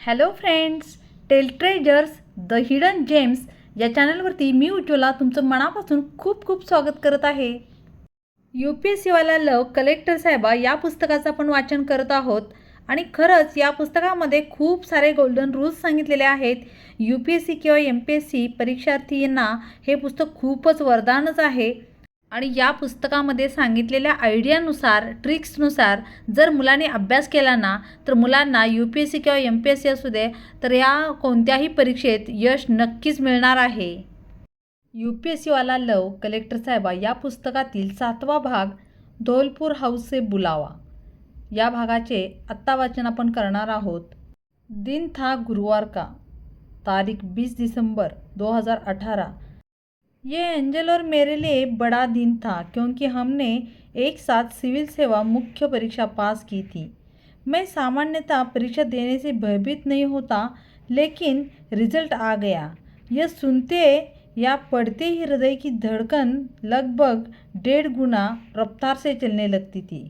Hello friends, Tale Treasures the hidden gems या चॅनलवरती मी उज्ज्वला तुमचं मनापासून खूप खूप स्वागत करत आहे. UPSC वाला लव कलेक्टर साहेबा या पुस्तकाचं आपण वाचन करत आहोत आणि खरंच या पुस्तकामध्ये खूप सारे गोल्डन रूल्स सांगितलेले आहेत. UPSC किंवा MPSC परीक्षार्थींना हे पुस्तक खूपच वरदानच आहे आणि या पुस्तकामध्ये सांगितलेल्या आयडियानुसार ट्रिक्सनुसार जर मुलांनी अभ्यास केला ना तर मुलांना UPSC किंवा MPSC असू दे तर या कोणत्याही परीक्षेत यश नक्कीच मिळणार आहे. UPSC वाला लव कलेक्टर साहेबा या पुस्तकातील 7वा भाग धौलपुर हाउस से बुलावा या भागाचे आत्ता वाचन आपण करणार आहोत. दिन था गुरुवार का, तारीख 20 दिसंबर 2018. ये एंजल और मेरे लिए बड़ा दिन था क्योंकि हमने एक साथ सिविल सेवा मुख्य परीक्षा पास की थी. मैं सामान्यतः परीक्षा देने से भयभीत नहीं होता, लेकिन रिजल्ट आ गया. यह सुनते या पढ़ते ही हृदय की धड़कन लगभग 1.5 गुना रफ्तार से चलने लगती थी.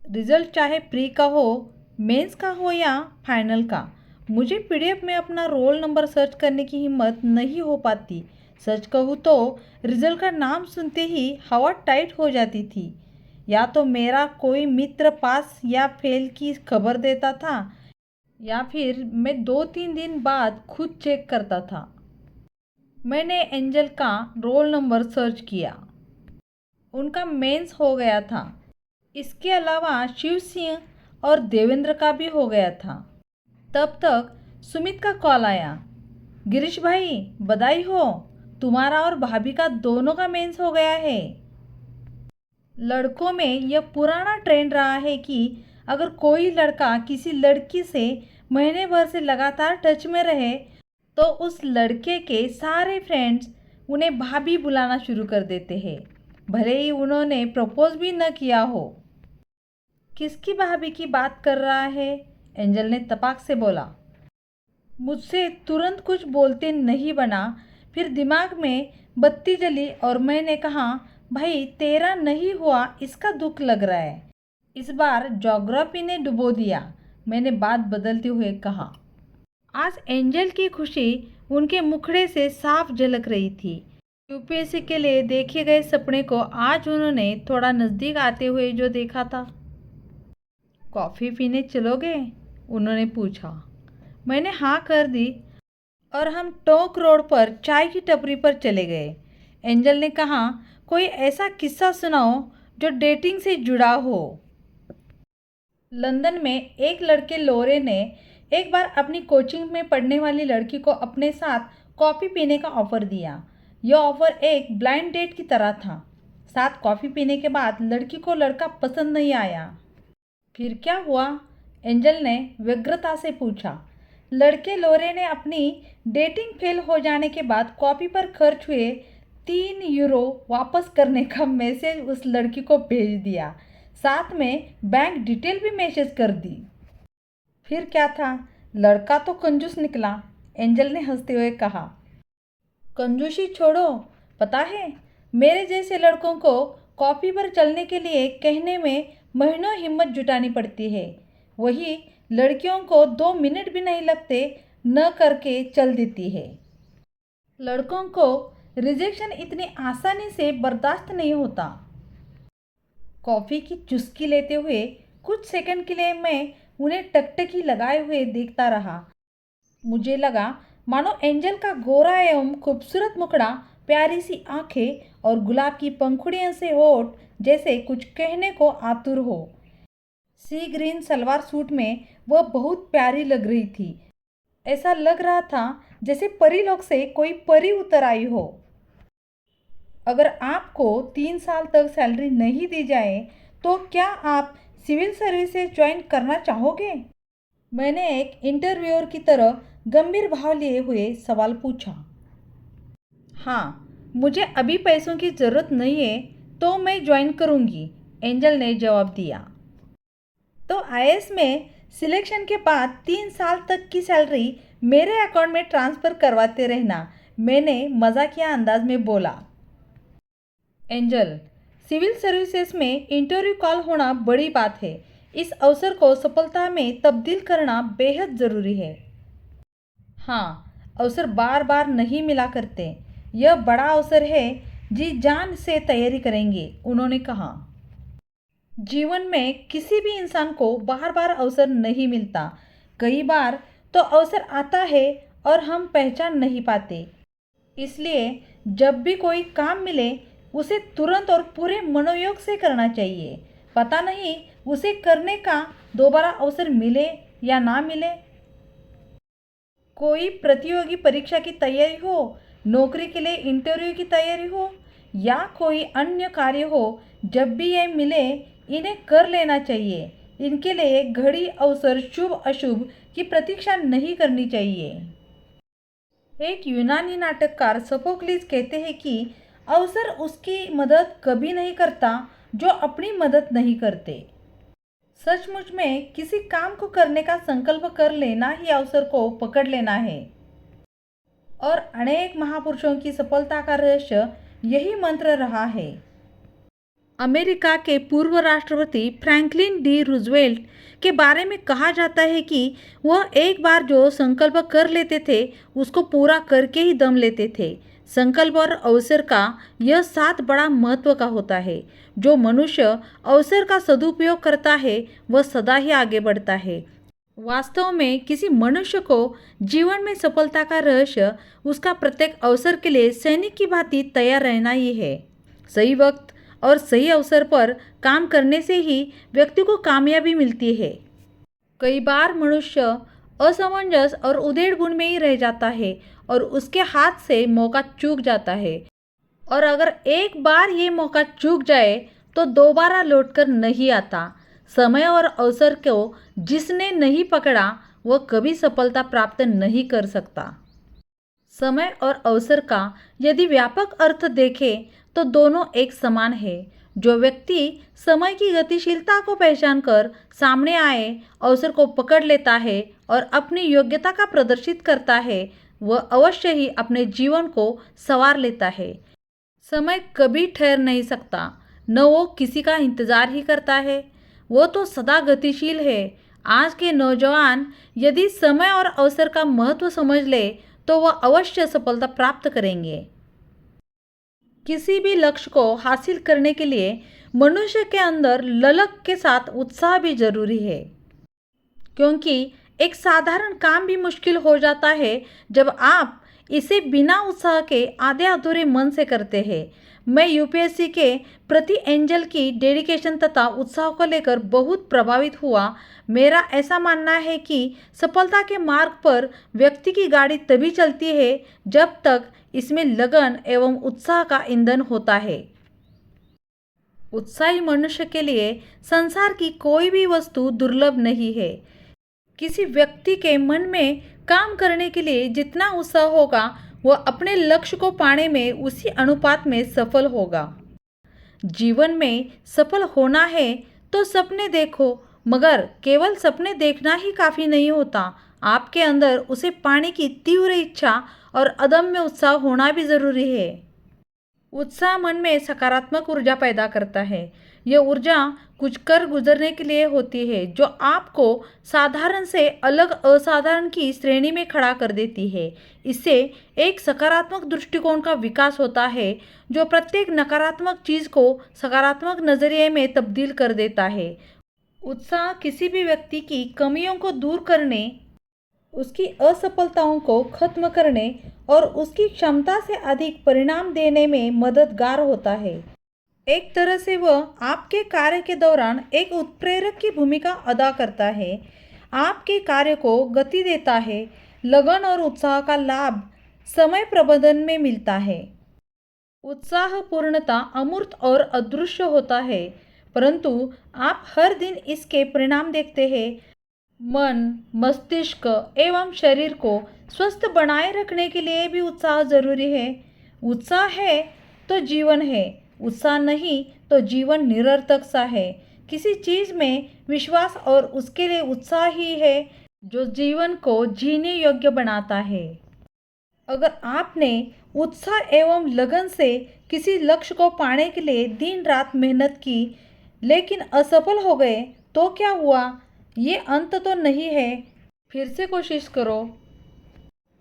रिजल्ट चाहे प्री का हो, मेंस का हो या फाइनल का, मुझे PDF में अपना रोल नंबर सर्च करने की हिम्मत नहीं हो पाती. सच कहूँ तो रिजल्ट का नाम सुनते ही हवा टाइट हो जाती थी. या तो मेरा कोई मित्र पास या फेल की खबर देता था या फिर मैं 2-3 दिन बाद खुद चेक करता था. मैंने एंजल का रोल नंबर सर्च किया. उनका मेंस हो गया था. इसके अलावा शिव सिंह और देवेंद्र का भी हो गया था. तब तक सुमित का कॉल आया. गिरीश भाई, बधाई हो, तुम्हारा और भाभी का दोनों का मेंस हो गया है. लड़कों में यह पुराना ट्रेंड रहा है कि अगर कोई लड़का किसी लड़की से महीने भर से लगातार टच में रहे तो उस लड़के के सारे फ्रेंड्स उन्हें भाभी बुलाना शुरू कर देते हैं, भले ही उन्होंने प्रपोज भी न किया हो. किसकी भाभी की बात कर रहा है? एंजल ने तपाक से बोला. मुझसे तुरंत कुछ बोलते नहीं बना. फिर दिमाग में बत्ती जली और मैंने कहा, भाई तेरा नहीं हुआ इसका दुख लग रहा है. इस बार ज्योग्राफी ने डुबो दिया. मैंने बात बदलते हुए कहा. आज एंजल की खुशी उनके मुखड़े से साफ झलक रही थी. UPSC के लिए देखे गए सपने को आज उन्होंने थोड़ा नज़दीक आते हुए जो देखा था. कॉफ़ी पीने चलोगे? उन्होंने पूछा. मैंने हाँ कर दी और हम टोंक रोड पर चाय की टपरी पर चले गए. एंजल ने कहा, कोई ऐसा किस्सा सुनाओ जो डेटिंग से जुड़ा हो. लंदन में एक लड़के लोरे ने एक बार अपनी कोचिंग में पढ़ने वाली लड़की को अपने साथ कॉफ़ी पीने का ऑफ़र दिया. यह ऑफ़र एक ब्लाइंड डेट की तरह था. साथ कॉफ़ी पीने के बाद लड़की को लड़का पसंद नहीं आया. फिर क्या हुआ? एंजल ने व्यग्रता से पूछा. लड़के लोरे ने अपनी डेटिंग फेल हो जाने के बाद कॉफ़ी पर खर्च हुए 3 यूरो वापस करने का मैसेज उस लड़की को भेज दिया. साथ में बैंक डिटेल भी मैसेज कर दी. फिर क्या था? लड़का तो कंजूस निकला. एंजल ने हंसते हुए कहा. कंजूसी छोड़ो, पता है मेरे जैसे लड़कों को कॉफ़ी पर चलने के लिए कहने में महीनों हिम्मत जुटानी पड़ती है. वही लड़कियों को 2 मिनट भी नहीं लगते न करके चल देती है. लड़कों को रिजेक्शन इतनी आसानी से बर्दाश्त नहीं होता. कॉफ़ी की चुस्की लेते हुए कुछ सेकंड के लिए मैं उन्हें टकटकी लगाए हुए देखता रहा. मुझे लगा मानो एंजल का गोरा एवं खूबसूरत मुखड़ा, प्यारी सी आंखें और गुलाब की पंखुड़ियों से होठ जैसे कुछ कहने को आतुर हो. सी ग्रीन सलवार सूट में वह बहुत प्यारी लग रही थी. ऐसा लग रहा था जैसे परीलोक से कोई परी उतर आई हो. अगर आपको 3 साल तक सैलरी नहीं दी जाए तो क्या आप सिविल सर्विसेज ज्वाइन करना चाहोगे? मैंने एक इंटरव्यूअर की तरह गंभीर भाव लिए हुए सवाल पूछा. हाँ, मुझे अभी पैसों की ज़रूरत नहीं है तो मैं ज्वाइन करूँगी, एंजल ने जवाब दिया. तो IAS में सिलेक्शन के बाद 3 साल तक की सैलरी मेरे अकाउंट में ट्रांसफ़र करवाते रहना, मैंने मजाकिया अंदाज में बोला. एंजल, सिविल सर्विसेज में इंटरव्यू कॉल होना बड़ी बात है. इस अवसर को सफलता में तब्दील करना बेहद ज़रूरी है। हाँ, अवसर बार बार नहीं मिला करते। यह बड़ा अवसर है, जी जान से तैयारी करेंगे, उन्होंने कहा। जीवन में किसी भी इंसान को बार बार अवसर नहीं मिलता। कई बार तो अवसर आता है और हम पहचान नहीं पाते। इसलिए जब भी कोई काम मिले उसे तुरंत और पूरे मनोयोग से करना चाहिए। पता नहीं उसे करने का दोबारा अवसर मिले या ना मिले। कोई प्रतियोगी परीक्षा की तैयारी हो, नौकरी के लिए इंटरव्यू की तैयारी हो या कोई अन्य कार्य हो, जब भी ये मिले इन्हें कर लेना चाहिए। इनके लिए घड़ी अवसर शुभ अशुभ की प्रतीक्षा नहीं करनी चाहिए। एक यूनानी नाटककार सोफोक्लिस कहते हैं कि अवसर उसकी मदद कभी नहीं करता जो अपनी मदद नहीं करते। सचमुच में किसी काम को करने का संकल्प कर लेना ही अवसर को पकड़ लेना है। और अनेक महापुरुषों की सफलता का रहस्य यही मंत्र रहा है। अमेरिका के पूर्व राष्ट्रपति फ्रैंकलिन डी रूजवेल्ट के बारे में कहा जाता है कि वह एक बार जो संकल्प कर लेते थे उसको पूरा करके ही दम लेते थे। संकल्प और अवसर का यह साथ बड़ा महत्व का होता है। जो मनुष्य अवसर का सदुपयोग करता है वह सदा ही आगे बढ़ता है। वास्तव में किसी मनुष्य को जीवन में सफलता का रहस्य उसका प्रत्येक अवसर के लिए सैनिक की भांति तैयार रहना ही है। सही वक्त और सही अवसर पर काम करने से ही व्यक्ति को कामयाबी मिलती है। कई बार मनुष्य असमंजस और उधेड़-बुन में ही रह जाता है और उसके हाथ से मौका चूक जाता है। और अगर एक बार ये मौका चूक जाए तो दोबारा लौटकर नहीं आता। समय और अवसर को जिसने नहीं पकड़ा वह कभी सफलता प्राप्त नहीं कर सकता। समय और अवसर का यदि व्यापक अर्थ देखें तो दोनों एक समान है। जो व्यक्ति समय की गतिशीलता को पहचान कर सामने आए अवसर को पकड़ लेता है और अपनी योग्यता का प्रदर्शित करता है वह अवश्य ही अपने जीवन को संवार लेता है। समय कभी ठहर नहीं सकता, न वो किसी का इंतज़ार ही करता है, वो तो सदा गतिशील है। आज के नौजवान यदि समय और अवसर का महत्व समझ ले तो वह अवश्य सफलता प्राप्त करेंगे। किसी भी लक्ष्य को हासिल करने के लिए मनुष्य के अंदर ललक के साथ उत्साह भी जरूरी है, क्योंकि एक साधारण काम भी मुश्किल हो जाता है जब आप इसे बिना उत्साह के आधे अधूरे मन से करते हैं। मैं यूपीएससी के प्रति एंजल की डेडिकेशन तथा उत्साह को लेकर बहुत प्रभावित हुआ। मेरा ऐसा मानना है कि सफलता के मार्ग पर व्यक्ति की गाड़ी तभी चलती है जब तक इसमें लगन एवं उत्साह का ईंधन होता है। उत्साही मनुष्य के लिए संसार की कोई भी वस्तु दुर्लभ नहीं है। किसी व्यक्ति के मन में काम करने के लिए जितना उत्साह होगा वह अपने लक्ष्य को पाने में उसी अनुपात में सफल होगा। जीवन में सफल होना है तो सपने देखो, मगर केवल सपने देखना ही काफ़ी नहीं होता। आपके अंदर उसे पाने की तीव्र इच्छा और अदम्य उत्साह होना भी ज़रूरी है। उत्साह मन में सकारात्मक ऊर्जा पैदा करता है। यह ऊर्जा कुछ कर गुजरने के लिए होती है जो आपको साधारण से अलग असाधारण की श्रेणी में खड़ा कर देती है। इससे एक सकारात्मक दृष्टिकोण का विकास होता है जो प्रत्येक नकारात्मक चीज़ को सकारात्मक नज़रिए में तब्दील कर देता है। उत्साह किसी भी व्यक्ति की कमियों को दूर करने, उसकी असफलताओं को खत्म करने और उसकी क्षमता से अधिक परिणाम देने में मददगार होता है। एक तरह से वह आपके कार्य के दौरान एक उत्प्रेरक की भूमिका अदा करता है, आपके कार्य को गति देता है। लगन और उत्साह का लाभ समय प्रबंधन में मिलता है। उत्साह पूर्णता अमूर्त और अदृश्य होता है, परंतु आप हर दिन इसके परिणाम देखते हैं। मन, मस्तिष्क एवं शरीर को स्वस्थ बनाए रखने के लिए भी उत्साह जरूरी है। उत्साह है तो जीवन है, उत्साह नहीं तो जीवन निरर्थक सा है। किसी चीज़ में विश्वास और उसके लिए उत्साह ही है जो जीवन को जीने योग्य बनाता है। अगर आपने उत्साह एवं लगन से किसी लक्ष्य को पाने के लिए दिन रात मेहनत की लेकिन असफल हो गए तो क्या हुआ, ये अंत तो नहीं है, फिर से कोशिश करो।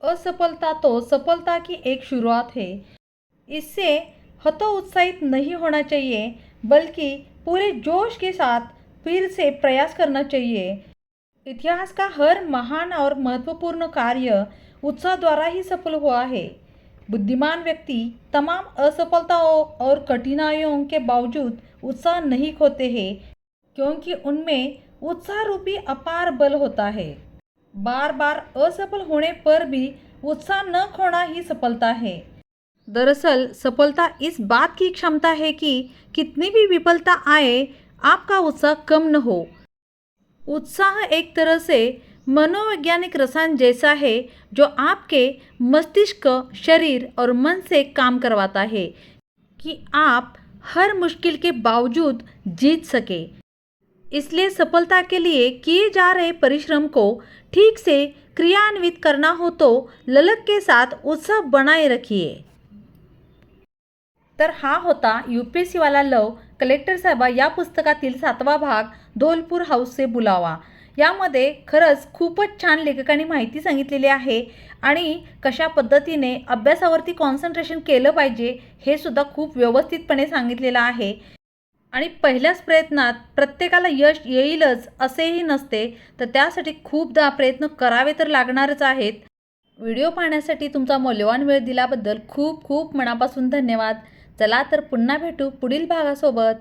असफलता तो सफलता की एक शुरुआत है। इससे हतोत्साहित नहीं होना चाहिए, बल्कि पूरे जोश के साथ फिर से प्रयास करना चाहिए। इतिहास का हर महान और महत्वपूर्ण कार्य उत्साह द्वारा ही सफल हुआ है। बुद्धिमान व्यक्ति तमाम असफलताओं और कठिनाइयों के बावजूद उत्साह नहीं खोते हैं, क्योंकि उनमें उत्साह रूपी अपार बल होता है। बार बार असफल होने पर भी उत्साह न खोना ही सफलता है। दरअसल सफलता इस बात की क्षमता है कि कितनी भी विफलता आए, आपका उत्साह कम न हो। उत्साह एक तरह से मनोवैज्ञानिक रसायन जैसा है, जो आपके मस्तिष्क, शरीर और मन से काम करवाता है कि आप हर मुश्किल के बावजूद जीत सके। इसलिए सफलता के लिए किए जा रहे परिश्रम को ठीक से क्रियान्वित करना हो तो ललक के साथ उत्साह बनाए रखिए। तर हा होता UPSC वाला लव कलेक्टर साहेबा या पुस्तकातील 7वा भाग, धौलपूर हाऊस से बुलावा। यामध्ये खरंच खूपच छान लेखकांनी माहिती सांगितलेली आहे आणि कशा पद्धतीने अभ्यासावरती कॉन्सन्ट्रेशन केलं पाहिजे हे सुद्धा खूप व्यवस्थितपणे सांगितलेलं आहे। आणि पहिल्याच प्रयत्नात प्रत्येकाला यश येईलच असेही नसते, तर त्यासाठी खूपदा प्रयत्न करावे तर लागणारच आहेत। व्हिडिओ पाहण्यासाठी तुमचा मौल्यवान वेळ दिल्याबद्दल खूप खूप मनापासून धन्यवाद। चला तर पुन्हा भेटू पुढील भागासोबत।